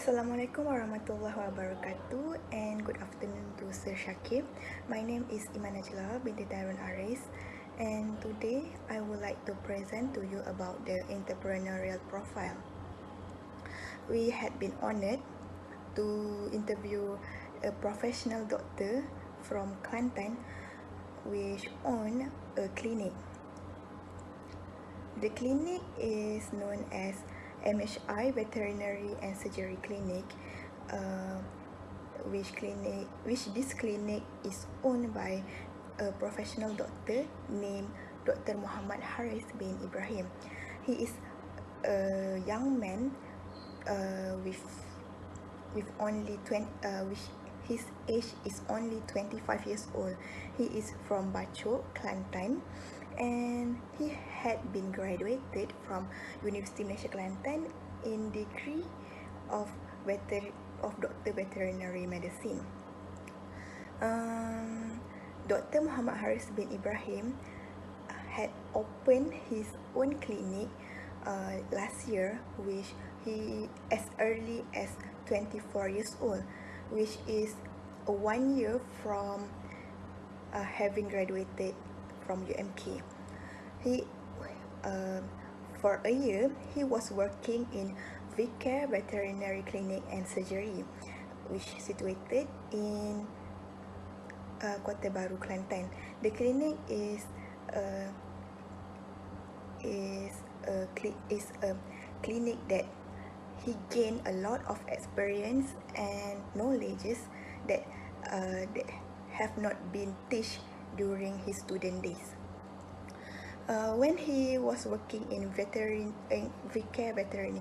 Assalamualaikum warahmatullahi wabarakatuh, and good afternoon to Sir Shakib. My name is Iman Najla binti Thairun Aris, and today I would like to present to you about the entrepreneurial profile. We had been honored to interview a professional doctor from Kelantan which own a clinic. The clinic is known as MHI Veterinary and Surgeri Klinik, which this clinic is owned by a professional doctor named Dr Muhammad Hariz bin Ibrahim. He is a young man with only 20, which his age is only 25 years old. He is from Bachok, Kelantan, and he had been graduated from University Malaysia Kelantan in degree of Doctor Veterinary Medicine. Dr Muhammad Hariz bin Ibrahim had opened his own clinic last year, which he as early as 24 years old, which is 1 year from having graduated from UMK. For a year, he was working in Veterinary Clinic and Surgery, which is situated in Kota Baru, Kelantan. The clinic is a clinic that he gained a lot of experience and knowledges that have not been taught during his student days. When he was working in Veterinary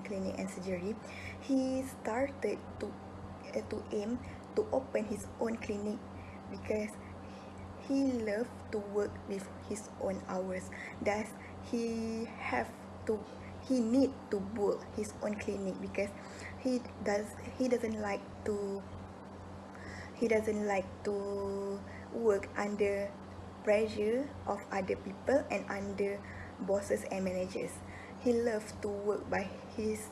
Clinic and Surgery, he started to aim to open his own clinic because he loved to work with his own hours. Thus, he need to build his own clinic because he doesn't like to work under pressure of other people and under bosses and managers. He loves to work by his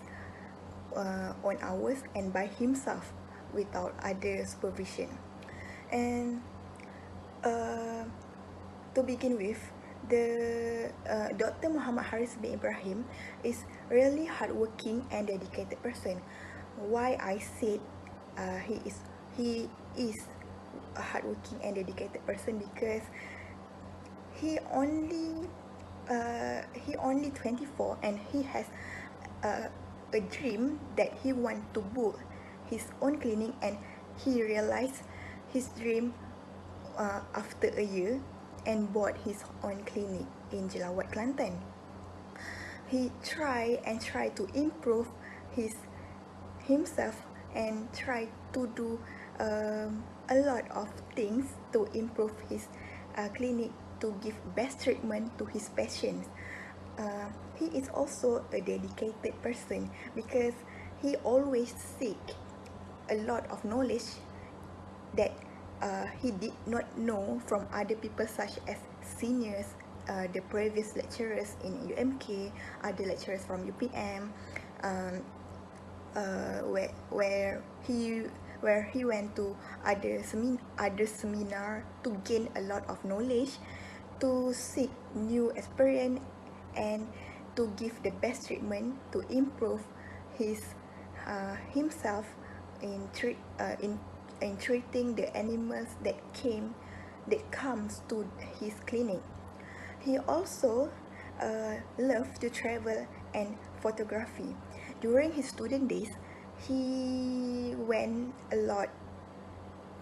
own hours and by himself without other supervision. And to begin with, the Dr. Muhammad Hariz bin Ibrahim is really hardworking and dedicated person. Why I said he is a hardworking and dedicated person because he only 24 and he has a dream that he want to build his own clinic, and he realized his dream after a year and bought his own clinic in Jelawat, Kelantan. He tried to improve himself and try to do a lot of things to improve his clinic, to give best treatment to his patients. He is also a dedicated person because he always seek a lot of knowledge that he did not know from other people, such as seniors, the previous lecturers in UMK, other lecturers from UPM, where he went to other seminar to gain a lot of knowledge, to seek new experience, and to give the best treatment to improve himself in treating the animals that comes to his clinic. He also loves to travel and photography. During his student days, he went a lot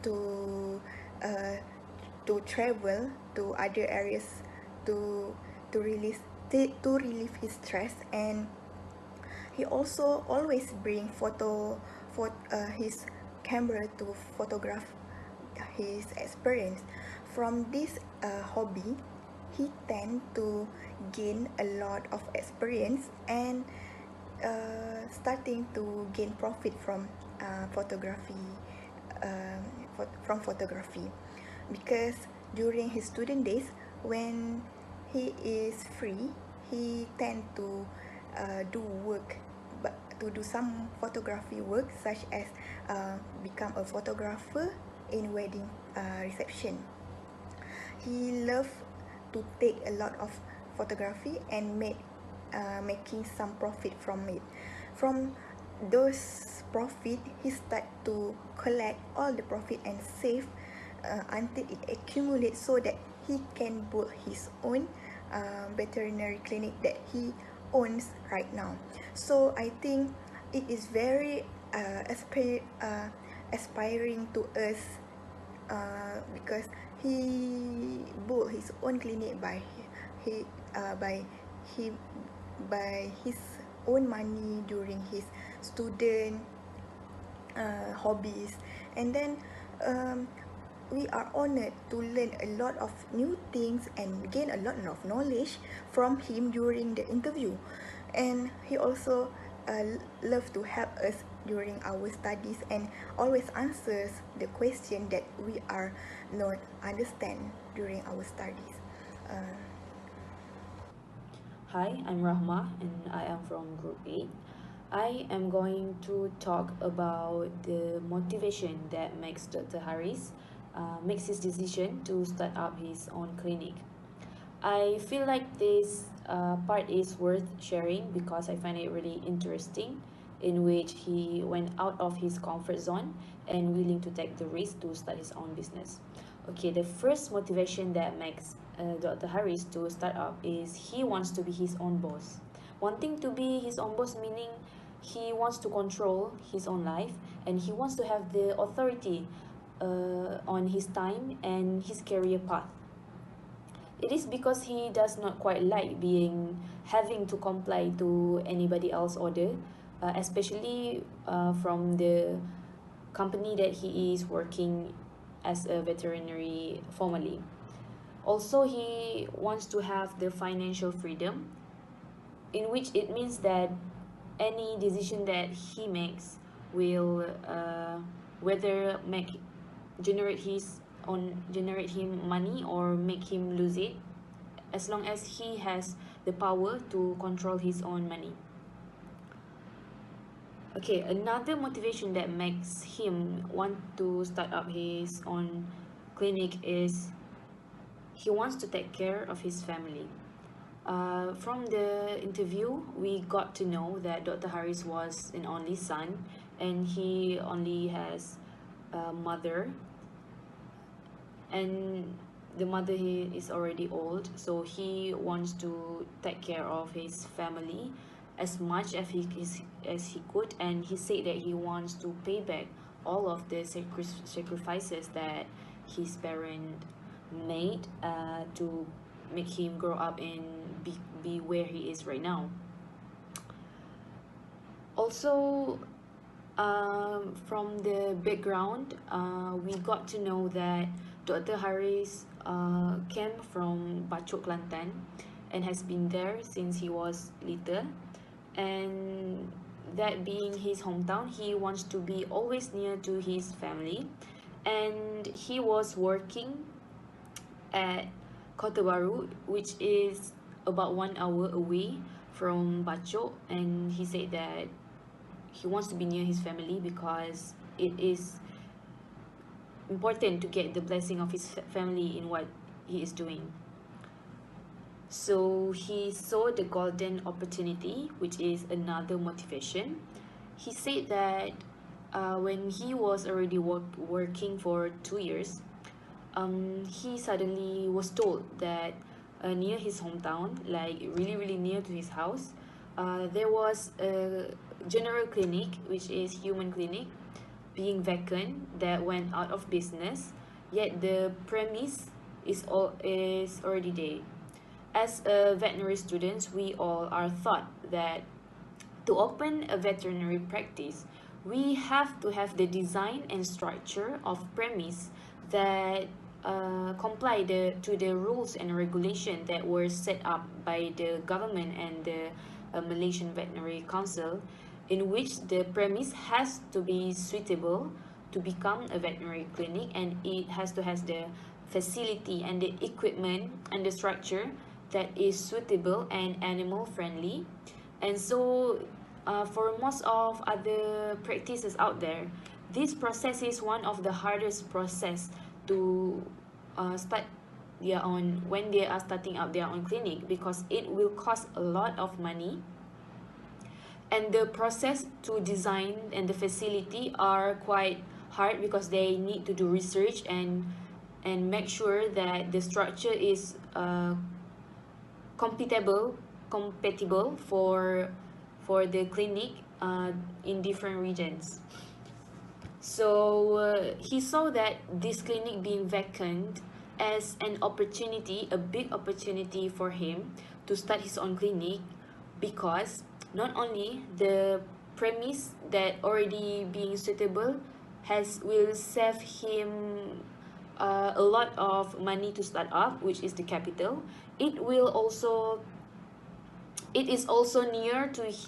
to travel to other areas to relieve his stress, and he also always bring his camera to photograph his experience. From this hobby, he tend to gain a lot of experience and starting to gain profit from photography, because during his student days, when he is free, he tend to do work to do some photography work, such as become a photographer in wedding reception. He loved to take a lot of photography and making some profit from it. From those profit, he start to collect all the profit and save until it accumulates so that he can build his own veterinary clinic that he owns right now. So I think it is very aspiring to us because he built his own clinic he by he by his own money during his student hobbies. And then we are honored to learn a lot of new things and gain a lot of knowledge from him during the interview. And he also love to help us during our studies and always answers the question that we are not understand during our studies. Hi, I'm Rahmah and I am from Group 8. I am going to talk about the motivation that makes Dr. Hariz makes his decision to start up his own clinic. I feel like this part is worth sharing because I find it really interesting, in which he went out of his comfort zone and willing to take the risk to start his own business. Okay, the first motivation that makes Dr. Hariz to start up is he wants to be his own boss. Wanting to be his own boss meaning he wants to control his own life and he wants to have the authority on his time and his career path. It is because he does not quite like having to comply to anybody else's order, especially from the company that he is working as a veterinary formally. Also, he wants to have the financial freedom, in which it means that any decision that he makes will whether generate him money or make him lose it, as long as he has the power to control his own money. Okay, another motivation that makes him want to start up his own clinic is he wants to take care of his family. From the interview, we got to know that Dr. Hariz was an only son and he only has a mother, and the mother is already old, so he wants to take care of his family as much as he could, and he said that he wants to pay back all of the sacrifices that his parent made to make him grow up and be where he is right now. Also, from the background, we got to know that Dr. Hariz came from Bachok, Kelantan, and has been there since he was little. And that being his hometown, he wants to be always near to his family. And he was working at Kota Baru, which is about 1 hour away from Bachok, and he said that he wants to be near his family because it is important to get the blessing of his family in what he is doing. So he saw the golden opportunity, which is another motivation. He said that when he was already working for 2 years, he suddenly was told that near his hometown, like really near to his house, there was a general clinic, which is human clinic, being vacant, that went out of business, yet the premise is already there. As a veterinary students, we all are taught that to open a veterinary practice, we have to have the design and structure of premise that comply to the rules and regulation that were set up by the government and the Malaysian Veterinary Council, in which the premise has to be suitable to become a veterinary clinic, and it has to have the facility and the equipment and the structure that is suitable and animal friendly. And so for most of other practices out there, this process is one of the hardest process to start their own when they are starting up their own clinic, because it will cost a lot of money, and the process to design and the facility are quite hard because they need to do research and make sure that the structure is compatible for the clinic in different regions. So he saw that this clinic being vacant as an opportunity, a big opportunity for him to start his own clinic, because not only the premise that already being suitable will save him a lot of money to start up, which is the capital. It is also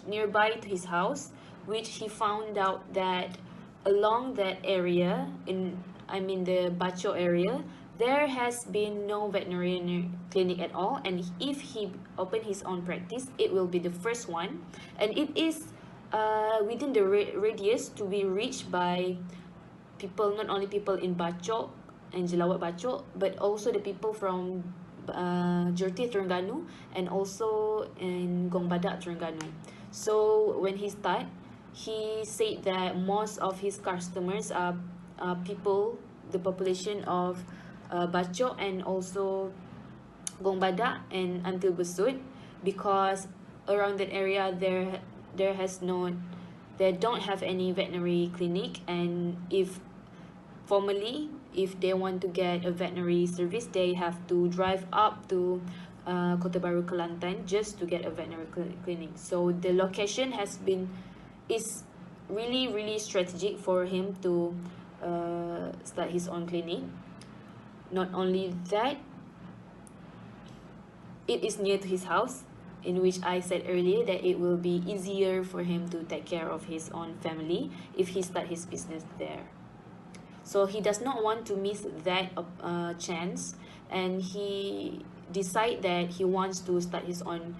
nearby to his house, which he found out that along that area, the Bacho area, there has been no veterinary clinic at all, and if he open his own practice, it will be the first one, and it is within the radius to be reached by people, not only people in Bacho and Jelawat Bacho, but also the people from Jerti Terengganu and also in Gong Badak Terengganu. So when he start, he said that most of his customers are people, the population of Bacho and also Gong Badak and until Besut, because around that area they don't have any veterinary clinic, and if they want to get a veterinary service, they have to drive up to Kota Baru, Kelantan, just to get a veterinary clinic. So the location is really strategic for him to start his own clinic. Not only that, it is near to his house, in which I said earlier that it will be easier for him to take care of his own family if he start his business there. So he does not want to miss that chance, and he decide that he wants to start his own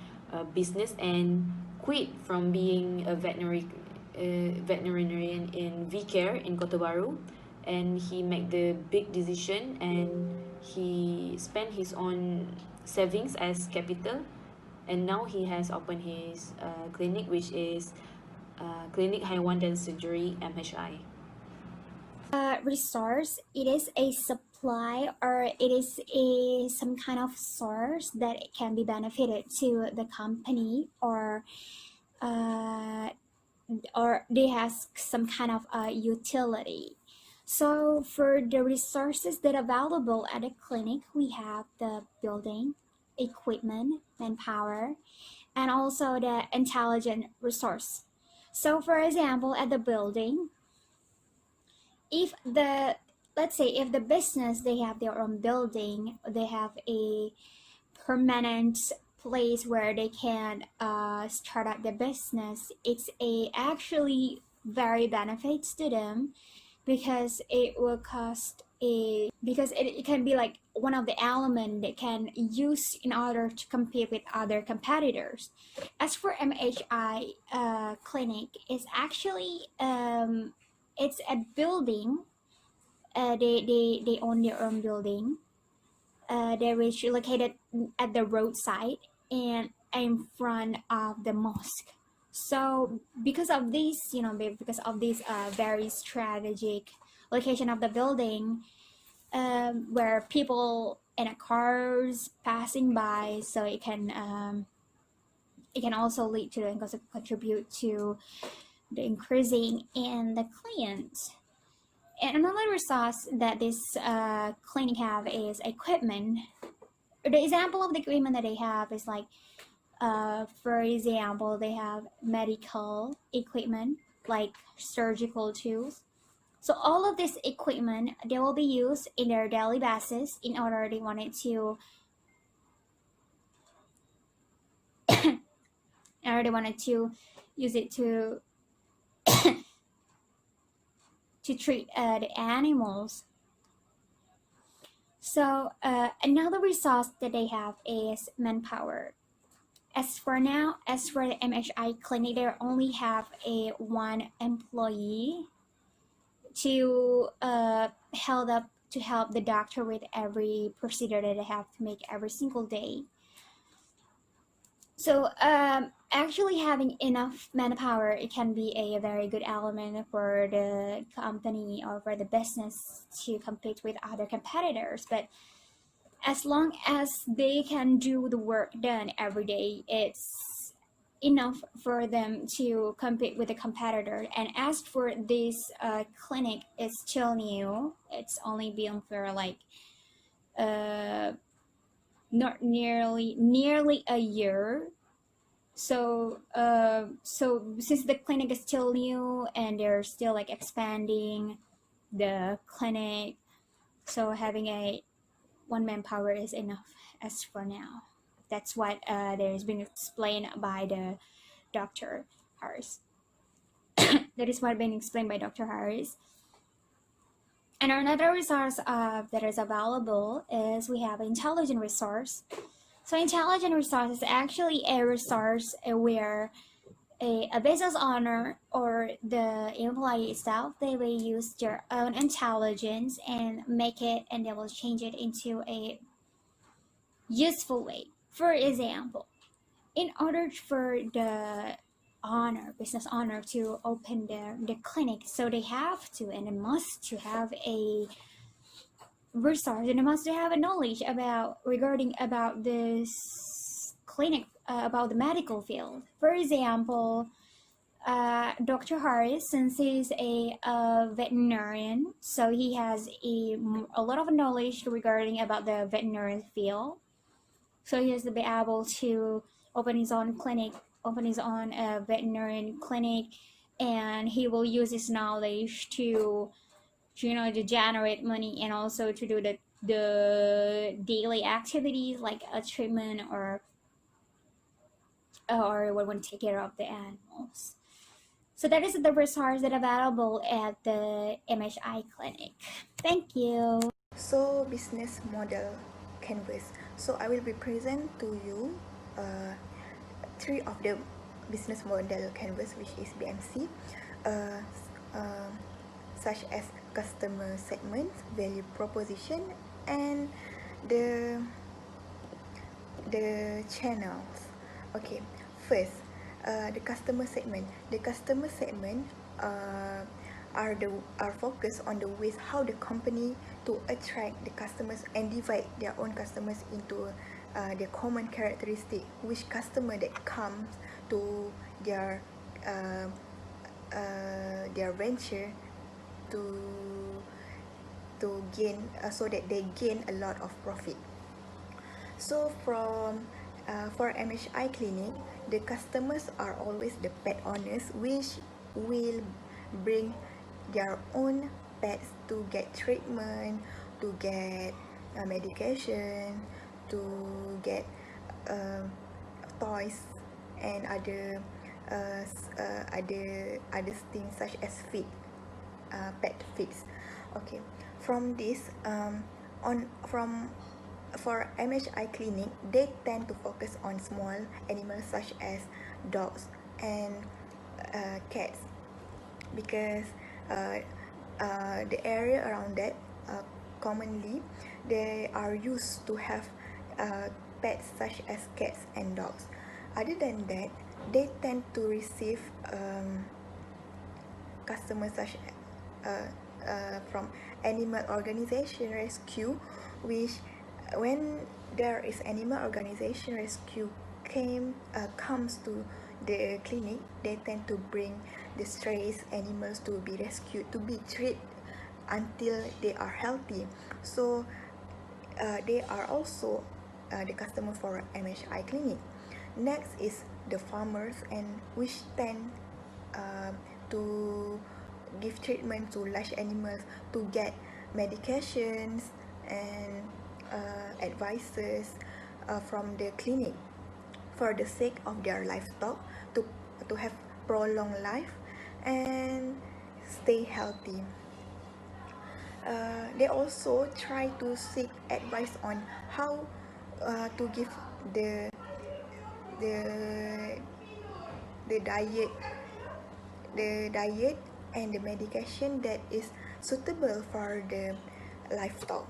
business and quit from being a veterinarian in V-Care in Kota Baru, and he made the big decision and he spent his own savings as capital, and now he has opened his clinic, which is Klinik Haiwan dan Surgeri MHI. Resource, it is a supply, or it is some kind of source that it can be benefited to the company, or they has some kind of utility. So for the resources that are available at the clinic, we have the building, equipment, manpower, and also the intelligent resource. So for example, at the building, let's say if the business, they have their own building, they have a permanent place where they can start up their business, it's actually very benefits to them, because it will cost because it can be like one of the elements they can use in order to compete with other competitors. As for MHI clinic, is actually it's a building. They own their own building. They're located at the roadside and in front of the mosque. So because of this, because of this very strategic location of the building, where people and cars passing by, so it can also lead to and also contribute to the increasing in the clients. And another resource that this clinic have is equipment. The example of the equipment that they have is like, for example, they have medical equipment like surgical tools. So all of this equipment, they will be used in their daily basis in order they wanted to use it to to treat the animals. So another resource that they have is manpower. as for now, as for the MHI clinic, they only have a one employee to help the doctor with every procedure that they have to make every single day. So actually having enough manpower, it can be a very good element for the company or for the business to compete with other competitors. But as long as they can do the work done every day, it's enough for them to compete with the competitor. And as for this clinic, it's still new. It's only been for like not nearly a year. So since the clinic is still new and they're still like expanding the clinic, so having a one manpower is enough as for now. That's what there has been explained by the Dr. Hariz. That is what been explained by Dr. Hariz. And another resource that is available is we have intelligent resource. So intelligent resource is actually a resource where a business owner or the employee itself, they will use their own intelligence and make it, and they will change it into a useful way. For example, in order for the business owner to open the clinic, so they have to and they must to have a resource and they must have a knowledge regarding about this clinic, about the medical field. For example, Dr. Hariz, since he's a veterinarian, so he has a lot of knowledge regarding about the veterinary field. So he has to be able to open his own clinic, open his own veterinary clinic, and he will use his knowledge to to generate money and also to do the daily activities like a treatment or we want to take care of the animals. So that is the resource that available at the MHI clinic. Thank you. So business model canvas. So I will be present to you three of the business model canvas, which is BMC, uh, uh, such as customer segments, value proposition, and the channels. Okay, first, the customer segment. The customer segment are focused on the ways how the company to attract the customers and divide their own customers into their common characteristic, which customer that comes to their venture to gain so that they gain a lot of profit. So for MHI clinic, the customers are always the pet owners, which will bring their own pets to get treatment, to get medication, to get toys and other things such as pet feeds. Okay, from this for MHI clinic, they tend to focus on small animals such as dogs and cats, because the area around that commonly they are used to have pets such as cats and dogs. Other than that, they tend to receive customers such from animal organization rescue, which when there is animal organization rescue comes to the clinic, they tend to bring the strays animals to be rescued, to be treated until they are healthy. So they are also the customer for MHI clinic. Next is the farmers, and which tend to give treatment to large animals to get medications and advices from the clinic for the sake of their livestock to have prolonged life and stay healthy. They also try to seek advice on how to give the the the diet and the medication that is suitable for the livestock.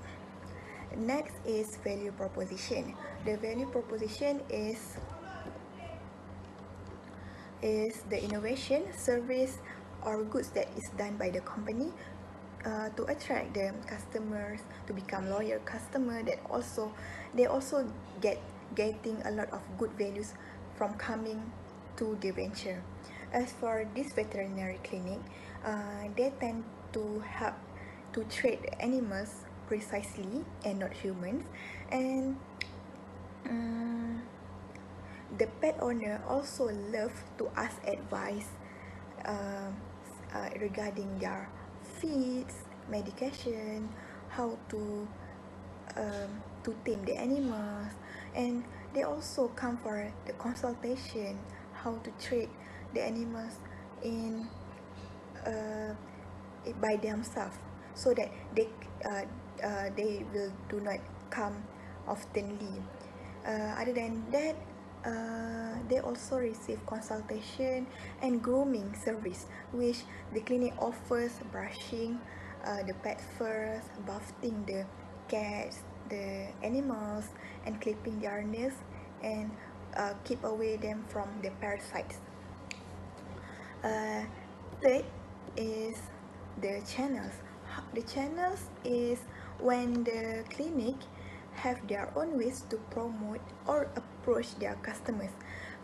Next is value proposition. The value proposition is the innovation, service, or goods that is done by the company to attract the customers, to become loyal customer. That also they also getting a lot of good values from coming to the venture. As for this veterinary clinic, they tend to help to treat animals precisely and not humans, and the pet owner also love to ask advice um, regarding their feeds, medication, how to tame the animals, and they also come for the consultation how to treat the animals in uh, by themselves, so that they will do not come oftenly. Other than that, they also receive consultation and grooming service, which the clinic offers brushing the pet furs, bathing the cats, the animals, and clipping their nails, and keep away them from the parasites. Uh, Third is the channels. The channels is when the clinic have their own ways to promote or approach their customers.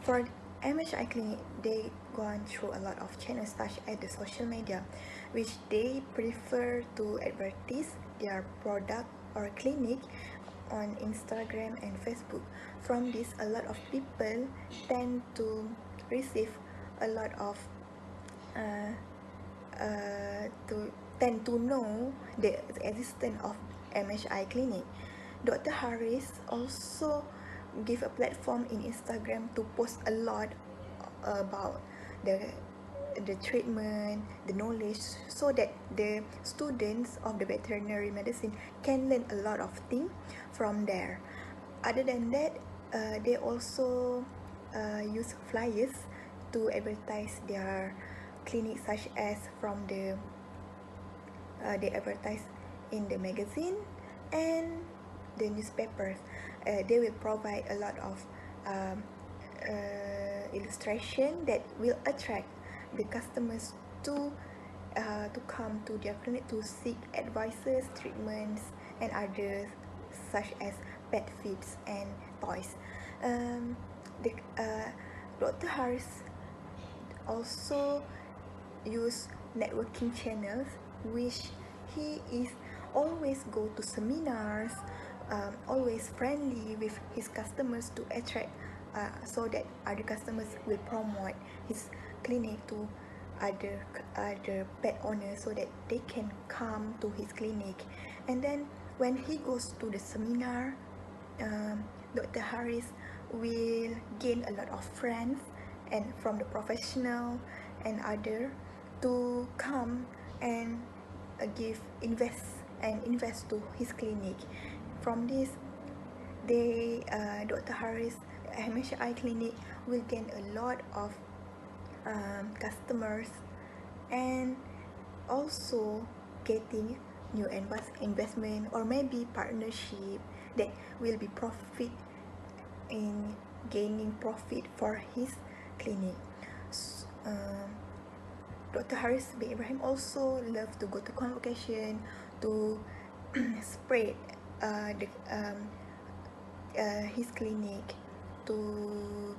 For MHI Clinic, they gone through a lot of channels such as the social media, which they prefer to advertise their product or clinic on Instagram and Facebook. From this, a lot of people tend to receive a lot of uh, to tend to know the existence of MHI Clinic. Dr. Hariz also give a platform in Instagram to post a lot about the treatment, the knowledge, so that the students of the veterinary medicine can learn a lot of things from there. Other than that, they also use flyers to advertise their clinic, such as from they advertise in the magazine and the newspapers. They will provide a lot of illustration that will attract the customers to come to their clinic to seek advices, treatments, and others such as pet feeds and toys. Um, the Dr. Hariz also use networking channels, which he is always go to seminars, always friendly with his customers to attract so that other customers will promote his clinic to other pet owners, so that they can come to his clinic. And then when he goes to the seminar, Dr. Hariz will gain a lot of friends and from the professional and other to come and invest to his clinic. From this, Dr. Hariz MHI Clinic will gain a lot of customers, and also getting new investment or maybe partnership that will be profit in gaining profit for his clinic. Dr. Hariz Ibrahim also love to go to convocation to spread his clinic to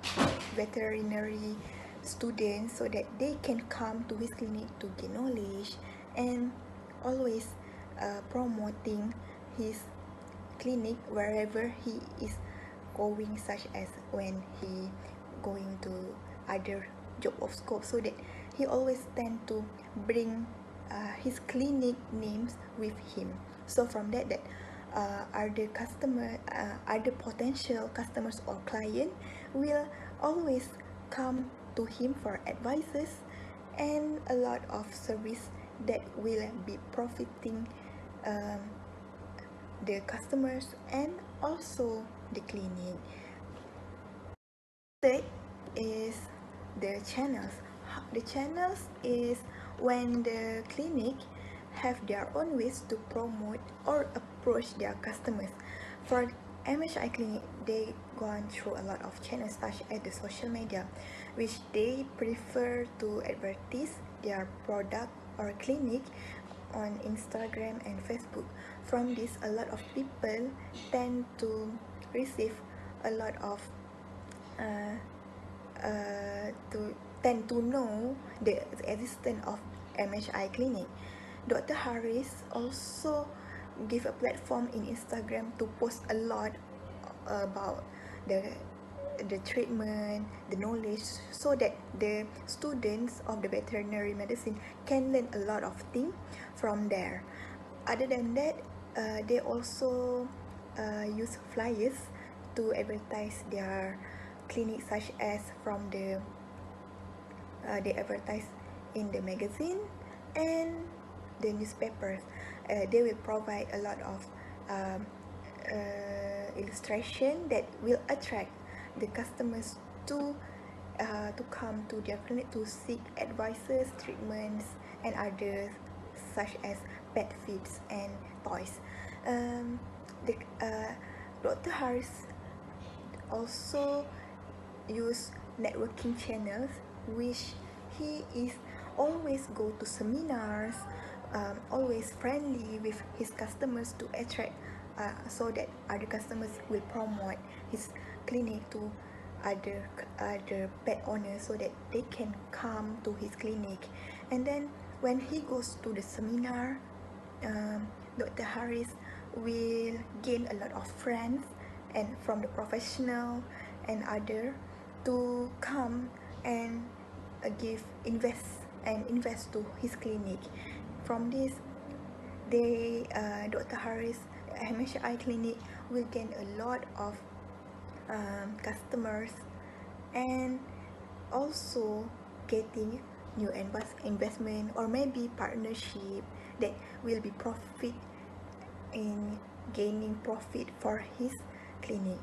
veterinary students, so that they can come to his clinic to gain knowledge, and always promoting his clinic wherever he is going, such as when he going to other job of scope, so that he always tend to bring his clinic names with him. So from that other potential customers or client will always come to him for advices and a lot of service that will be profiting the customers and also the clinic. third is the channels. The channels is when the clinic have their own ways to promote or approach their customers. For MHI Clinic, they gone through a lot of channels such as the social media, which they prefer to advertise their product or clinic on Instagram and Facebook. From this, a lot of people tend to receive a lot of to tend to know the existence of MHI Clinic. Dr. Hariz also give a platform in Instagram to post a lot about the treatment, the knowledge, so that the students of the veterinary medicine can learn a lot of things from there. Other than that, they also use flyers to advertise their clinic, such as from they advertise in the magazine and the newspapers. They will provide a lot of illustration that will attract the customers to come to their clinic to seek advices, treatments, and others such as pet feeds and toys. The Dr. Hariz also use networking channels, which he is always go to seminars, always friendly with his customers to attract so that other customers will promote his clinic to other pet owners so that they can come to his clinic. And then when he goes to the seminar, Dr. Hariz will gain a lot of friends and from the professional and other to come and invest to his clinic. From this, Dr. Hariz MHI Clinic will gain a lot of customers and also getting new investment or maybe partnership that will be profit in gaining profit for his clinic.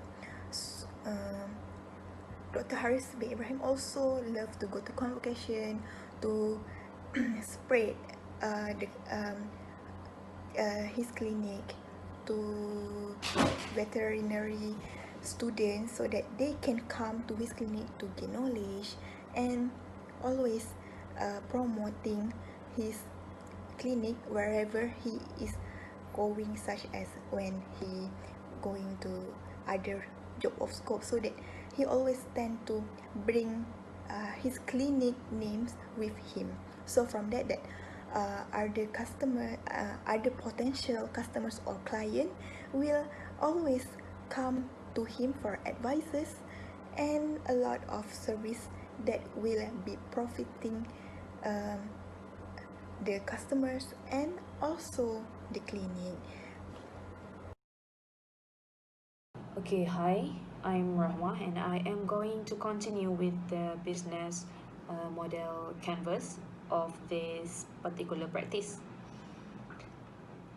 Dr. Hariz Ibrahim also love to go to convocation to spread his clinic to veterinary students so that they can come to his clinic to gain knowledge, and always promoting his clinic wherever he is going, such as when he going to other job of scope, so that he always tend to bring his clinic names with him. So from that other potential customers or client will always come to him for advices and a lot of service that will be profiting the customers and also the clinic. Okay, hi, I'm Rahmah and I am going to continue with the business model canvas of this particular practice.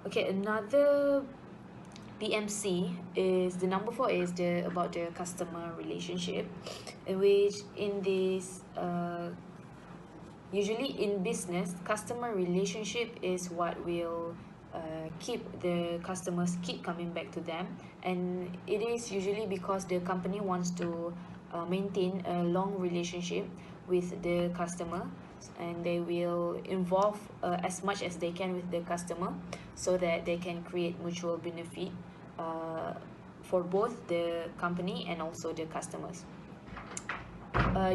Okay, another PMC is the number 4 is about the customer relationship, in which in this usually in business, customer relationship is what will keep the customers keep coming back to them, and it is usually because the company wants to maintain a long relationship with the customer, and they will involve as much as they can with the customer so that they can create mutual benefit for both the company and also the customers.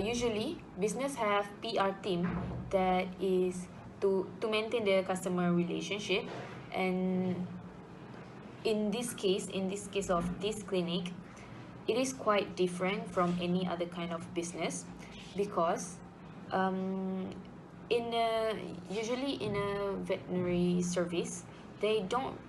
Usually business have PR team that is to maintain the customer relationship, and in this case of this clinic, it is quite different from any other kind of business, because usually in a veterinary service, they don't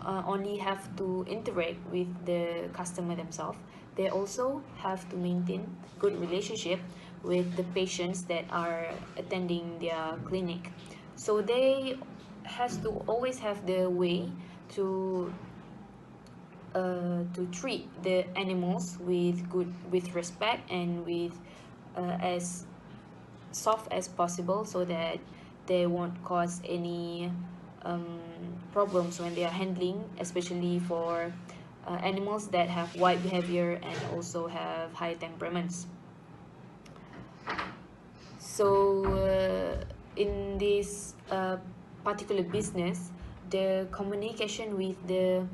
only have to interact with the customer themselves, they also have to maintain good relationship with the patients that are attending their clinic. So they has to always have the way to to treat the animals with respect and with as soft as possible, so that they won't cause any problems when they are handling, especially for animals that have wild behavior and also have high temperaments. So in this particular business, the communication with the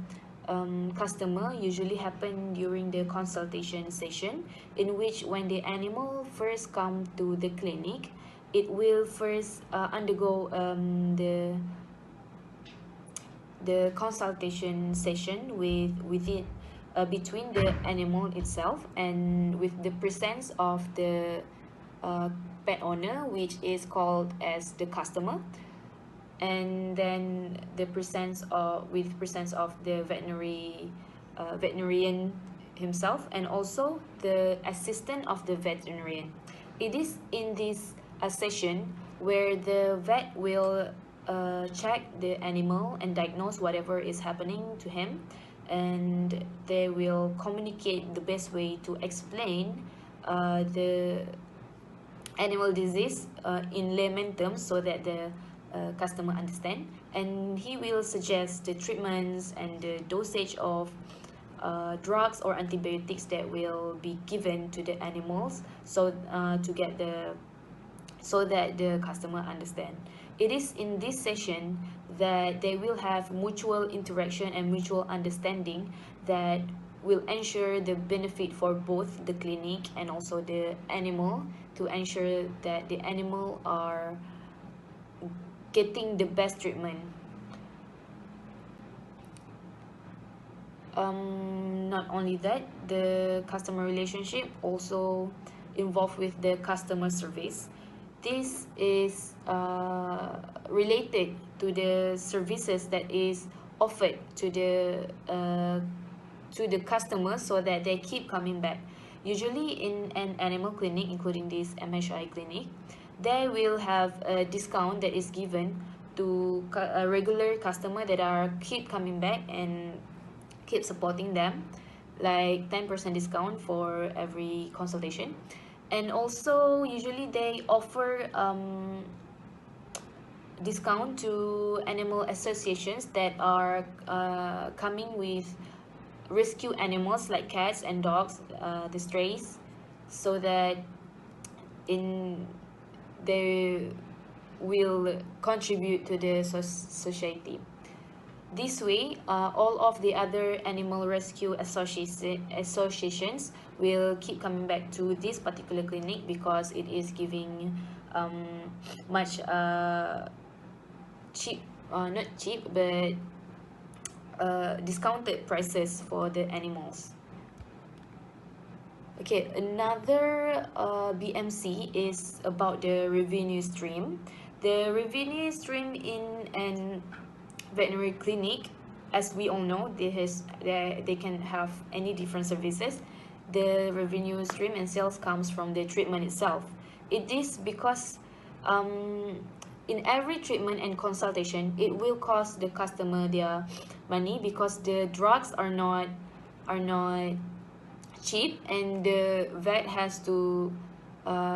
customer usually happen during the consultation session, in which when the animal first come to the clinic, it will first undergo the consultation session within between the animal itself, and with the presence of the pet owner, which is called as the customer, and then the presence of the veterinarian himself, and also the assistant of the veterinarian. It is in this session where the vet will check the animal and diagnose whatever is happening to him, and they will communicate the best way to explain the animal disease in layman terms, so that the customer understand, and he will suggest the treatments and the dosage of drugs or antibiotics that will be given to the animals, so so that the customer understand. It is in this session that they will have mutual interaction and mutual understanding that will ensure the benefit for both the clinic and also the animal, to ensure that the animal are getting the best treatment. Not only that, the customer relationship also involved with the customer service. This is related to the services that is offered to the customers, so that they keep coming back. Usually in an animal clinic, including this MHI clinic, they will have a discount that is given to a regular customer that are keep coming back and keep supporting them, like 10% discount for every consultation. And also usually they offer discount to animal associations that are coming with rescue animals like cats and dogs, the strays, so that they will contribute to the society. This way, all of the other animal rescue associations will keep coming back to this particular clinic, because it is giving much cheap, not cheap, but discounted prices for the animals. Okay, another BMC is about the revenue stream. The revenue stream in an veterinary clinic, as we all know, they can have any different services. The revenue stream and sales comes from the treatment itself. It is because in every treatment and consultation, it will cost the customer their money, because the drugs are not cheap, and the vet has to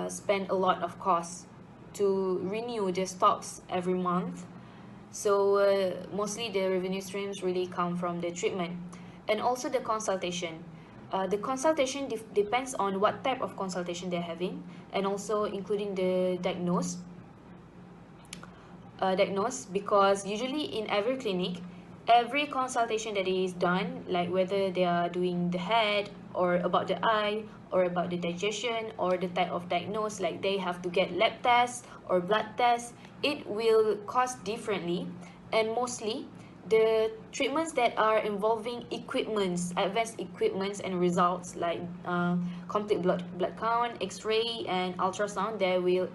spend a lot of costs to renew the stocks every month. So mostly the revenue streams really come from the treatment, and also the consultation. The consultation depends on what type of consultation they're having, and also including the diagnose, because usually in every clinic, every consultation that is done, like whether they are doing the head or about the eye or about the digestion or the type of diagnose, like they have to get lab tests or blood tests, it will cost differently. And mostly the treatments that are involving equipments, advanced equipments and results, like complete blood count, x-ray and ultrasound, they will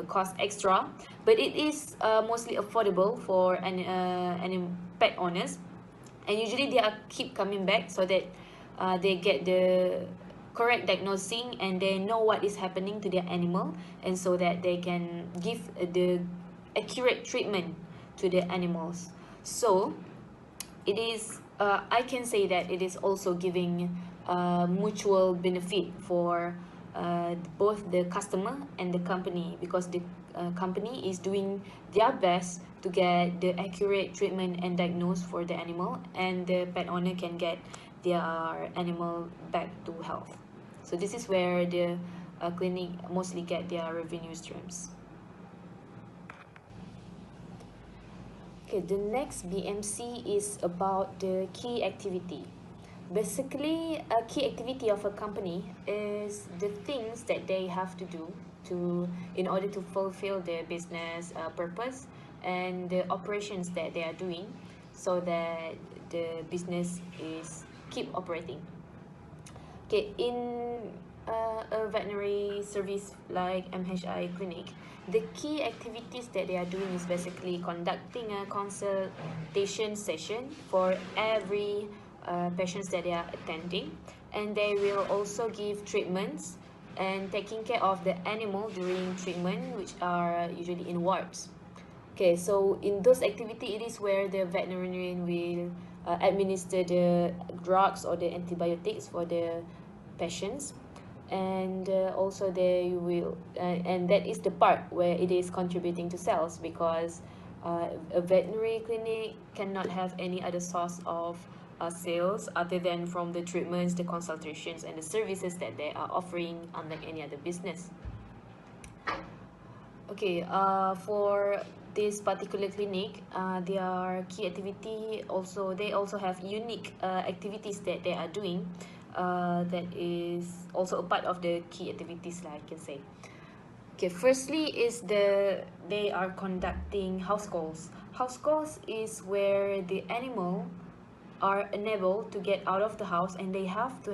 cost extra, but it is mostly affordable for any pet owners, and usually they are keep coming back, so that they get the correct diagnosing and they know what is happening to their animal, and so that they can give the accurate treatment to the animals. So it is I can say that it is also giving mutual benefit for both the customer and the company, because the company is doing their best to get the accurate treatment and diagnose for the animal, and the pet owner can get their animal back to health. So this is where the clinic mostly get their revenue streams. Okay, the next BMC is about the key activity. Basically, a key activity of a company is the things that they have to do in order to fulfill their business purpose, and the operations that they are doing, so that the business is keep operating. Okay, in a veterinary service like MHI Klinik, the key activities that they are doing is basically conducting a consultation session for every patients that they are attending, and they will also give treatments and taking care of the animal during treatment, which are usually in wards. Okay, so in those activity, it is where the veterinarian will administer the drugs or the antibiotics for the patients, and also they will and that is the part where it is contributing to sales, because a veterinary clinic cannot have any other source of sales other than from the treatments, the consultations, and the services that they are offering, unlike any other business. Okay, for this particular clinic, their key activity also, they also have unique activities that they are doing, that is also a part of the key activities, like I can say. Okay, firstly is they are conducting house calls. House calls is where the animal are unable to get out of the house, and they have to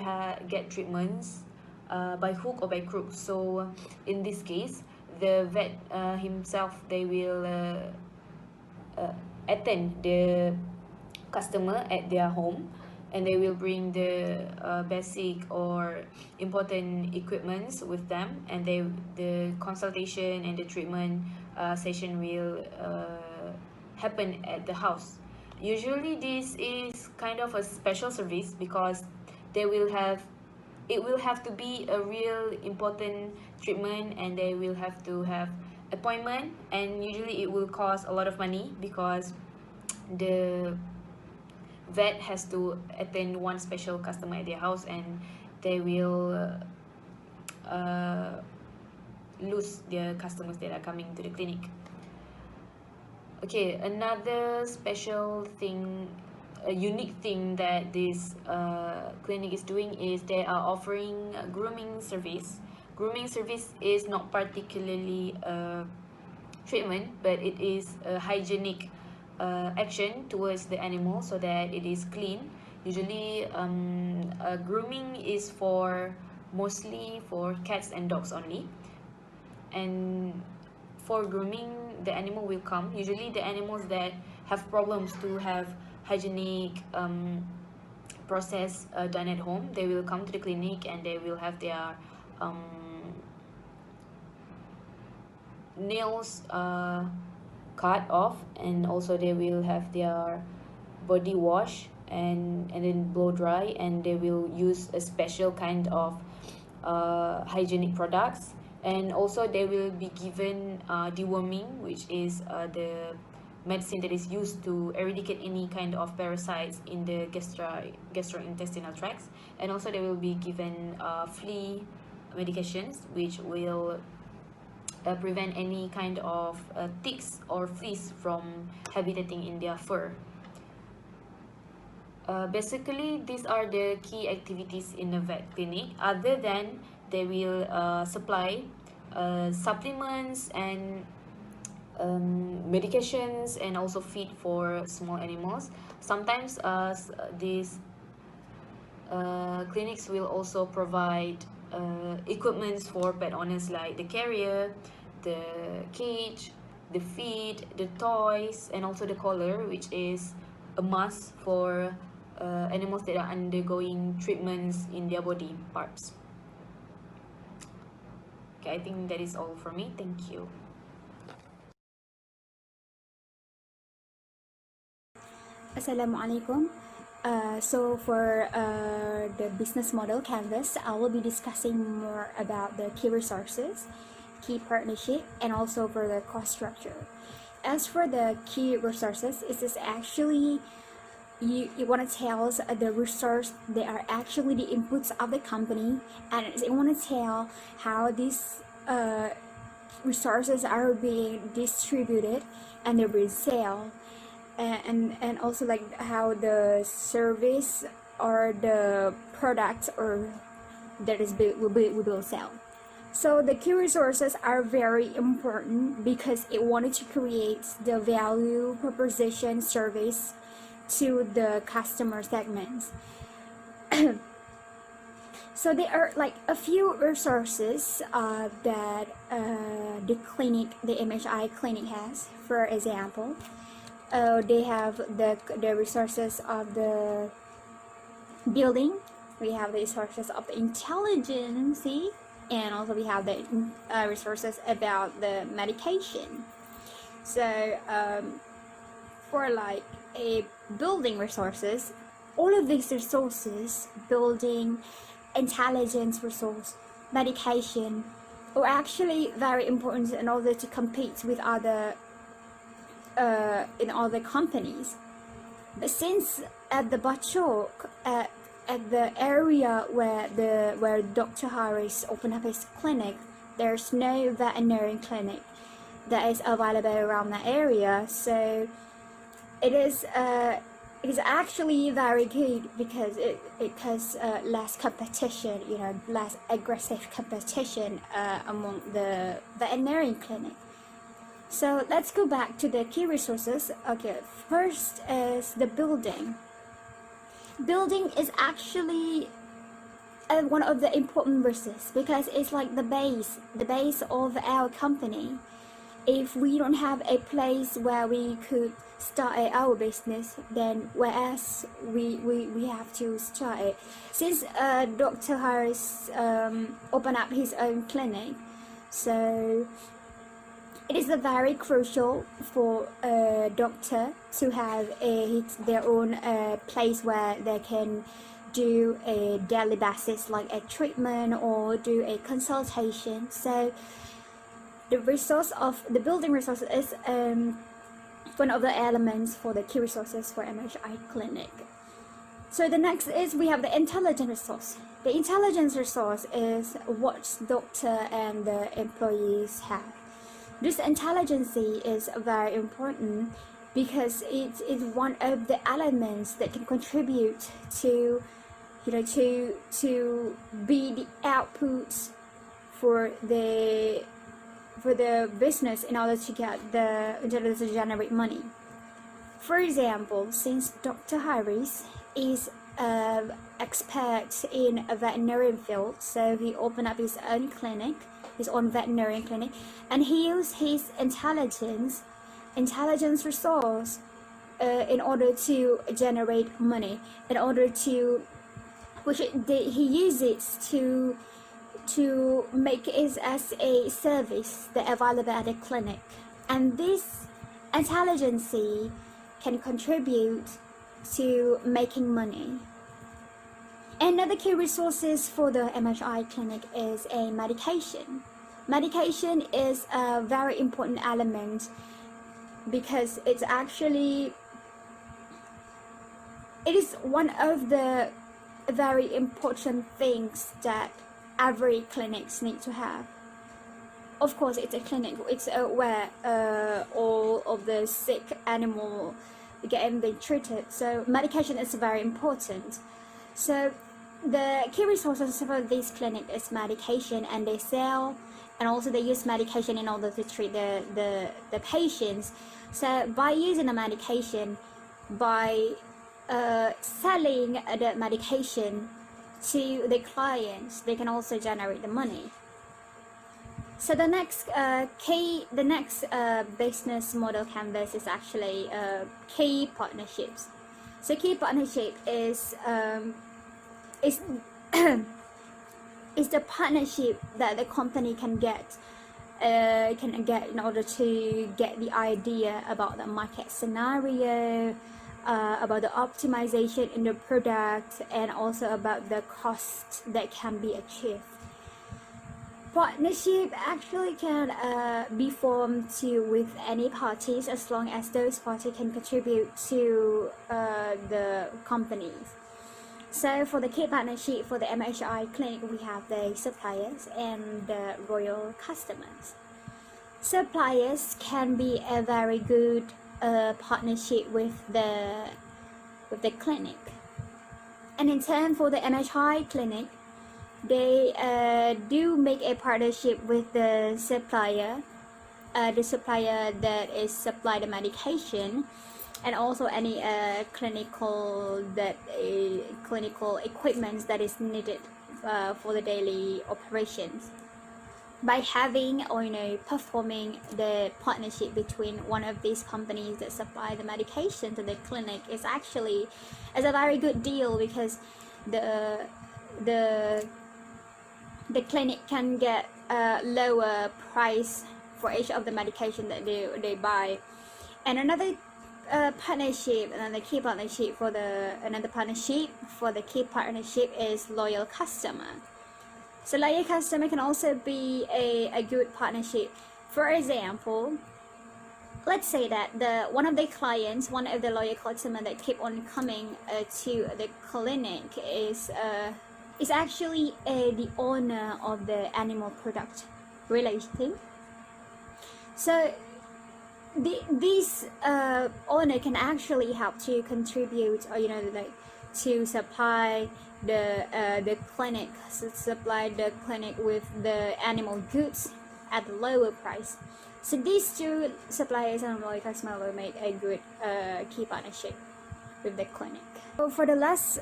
get treatments by hook or by crook. So in this case, the vet himself, they will attend the customer at their home, and they will bring the basic or important equipments with them, and the consultation and the treatment session will happen at the house. Usually this is kind of a special service, because they will have it will have to be a real important treatment, and they will have to have appointment, and usually it will cost a lot of money, because the vet has to attend one special customer at their house, and they will lose their customers that are coming to the clinic. Okay, another special thing, a unique thing that this clinic is doing is they are offering a grooming service. Grooming service is not particularly a treatment, but it is a hygienic action towards the animal, so that it is clean. Usually, grooming is for mostly for cats and dogs only, and for grooming, the animal will come. Usually the animals that have problems to have hygienic process done at home, they will come to the clinic, and they will have their nails cut off, and also they will have their body wash and then blow dry, and they will use a special kind of hygienic products, and also they will be given deworming, which is the medicine that is used to eradicate any kind of parasites in the gastrointestinal tracts, and also they will be given flea medications, which will prevent any kind of ticks or fleas from habitating in their fur. Basically, these are the key activities in a vet clinic. Other than they will supply supplements and medications, and also feed for small animals. Sometimes these clinics will also provide equipments for pet owners, like the carrier, the cage, the feed, the toys, and also the collar, which is a must for animals that are undergoing treatments in their body parts. Okay, I think that is all for me. Thank you. Assalamualaikum. So for the business model canvas, I will be discussing more about the key resources, key partnership, and also for the cost structure. As for the key resources, it is actually you want to tell the resource they are actually the inputs of the company, and you want to tell how these resources are being distributed and they're being sold, and also like how the service or the product or that is we will sell. So the key resources are very important because it wanted to create the value proposition service to the customer segments. So there are like a few resources that the MHI clinic has. For example, they have the resources of the building, we have the resources of the intelligence, and also we have the resources about the medication. So for like a building resources, all of these resources, building, intelligence resource, medication, are actually very important in order to compete with other in other companies. But since at the Bachok, at the area where Dr. Hariz opened up his clinic, there's no veterinary clinic that is available around that area. So it is actually very good because it has less competition, less aggressive competition among the veterinary clinic. So let's go back to the key resources. Okay, first is the building. Building is actually one of the important resources because it's like the base of our company. If we don't have a place where we could start our business, then whereas we have to start it. Since Dr. Hariz opened up his own clinic, so it is very crucial for a doctor to have their own place where they can do a daily basis, like a treatment or do a consultation. So the resource of the building resources is one of the elements for the key resources for MHI Clinic. So the next is we have the intelligence resource. The intelligence resource is what doctor and the employees have. This intelligence is very important because it is one of the elements that can contribute to be the outputs for the business in order to generate money. For example, since Dr. Hariz is an expert in a veterinary field, so he opened up his own clinic, his own veterinary clinic, and he used his intelligence resource in order to generate money, in order to he uses to make it as a service that available at the clinic, and this intelligence can contribute to making money. Another key resources for the MHI clinic is a medication. Medication is a very important element because it is one of the very important things that every clinics need to have. Of course, it's a clinic. It's where all of the sick animal getting being treated. So medication is very important. So the key resources for this clinic is medication, and they sell, and also they use medication in order to treat the patients. So by using the medication, by selling the medication to the clients, they can also generate the money. So the next business model canvas is actually key partnerships. So key partnership is is the partnership that the company can get in order to get the idea about the market scenario, about the optimization in the product, and also about the cost that can be achieved. Partnership actually can be formed with any parties, as long as those parties can contribute to the companies. So for the key partnership for the MHI clinic, we have the suppliers and the royal customers. Suppliers can be a very good partnership with the clinic. And in turn, for the MHI clinic, they do make a partnership with the supplier that is supply the medication, and also any clinical equipment that is needed for the daily operations. By having or performing the partnership between one of these companies that supply the medication to the clinic is a very good deal, because the clinic can get a lower price for each of the medication that they buy. And another key partnership for the key partnership is loyal customer. So loyal customer can also be a good partnership. For example, let's say that one of the loyal customer that keep on coming to the clinic is actually the owner of the animal product relating. So this owner can actually help to contribute, or to supply the clinic, with the animal goods at a lower price. So these two suppliers and loyal customer will make a good key partnership with the clinic. So for the last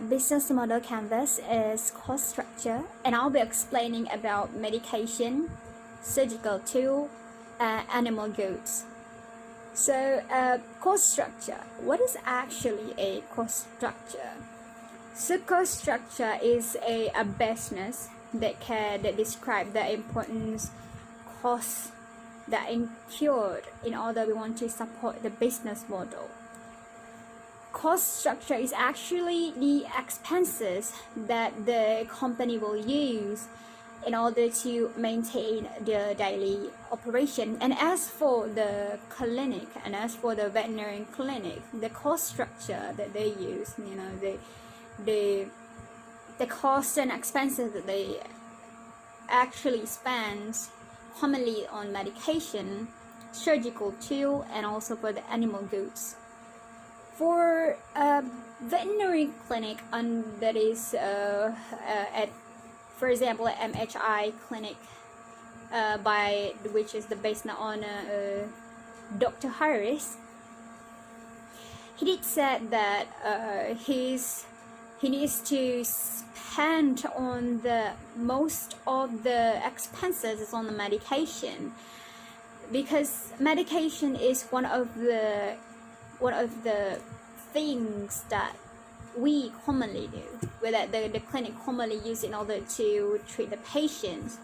business model canvas is cost structure, and I'll be explaining about medication, surgical tool, animal goods. So cost structure. What is actually a cost structure? So cost structure is a business that describe the importance costs that incurred in order we want to support the business model. Cost structure is actually the expenses that the company will use in order to maintain their daily operation. And as for the clinic, and as for the veterinary clinic, the cost structure that they use, the costs and expenses that they actually spend commonly on medication, surgical tool, and also for the animal goods. For veterinary clinic, that is at, for example, at MHI Klinik, which is based on Dr Hariz. He did said that he needs to spend on the most of the expenses is on the medication, because medication is one of the things that we commonly do, that the clinic commonly use in order to treat the patients.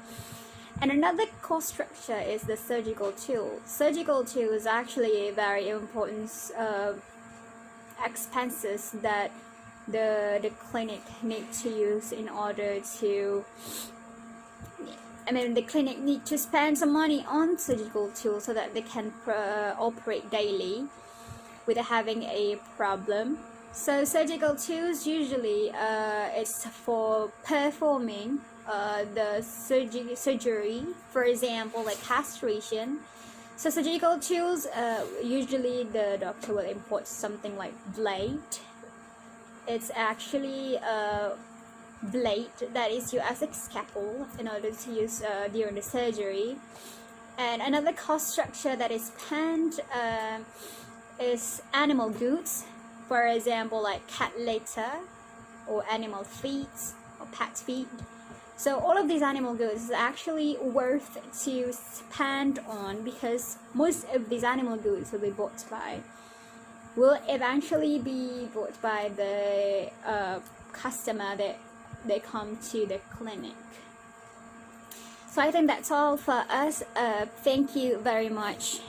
And another cost structure is the surgical tool. Surgical tool is actually a very important expenses that the clinic need to use in order to, the clinic need to spend some money on surgical tools so that they can operate daily without having a problem. So surgical tools usually it's for performing the surgery, for example, like castration. So surgical tools, usually the doctor will import something like blade. It's actually a blade that is used as a scalpel in order to use during the surgery. And another cost structure that is spent is animal goods, for example, like cat litter or animal feed or pet feed. So all of these animal goods is actually worth to spend on, because most of these animal goods will eventually be bought by the customer that they come to the clinic. So I think that's all for us. Thank you very much.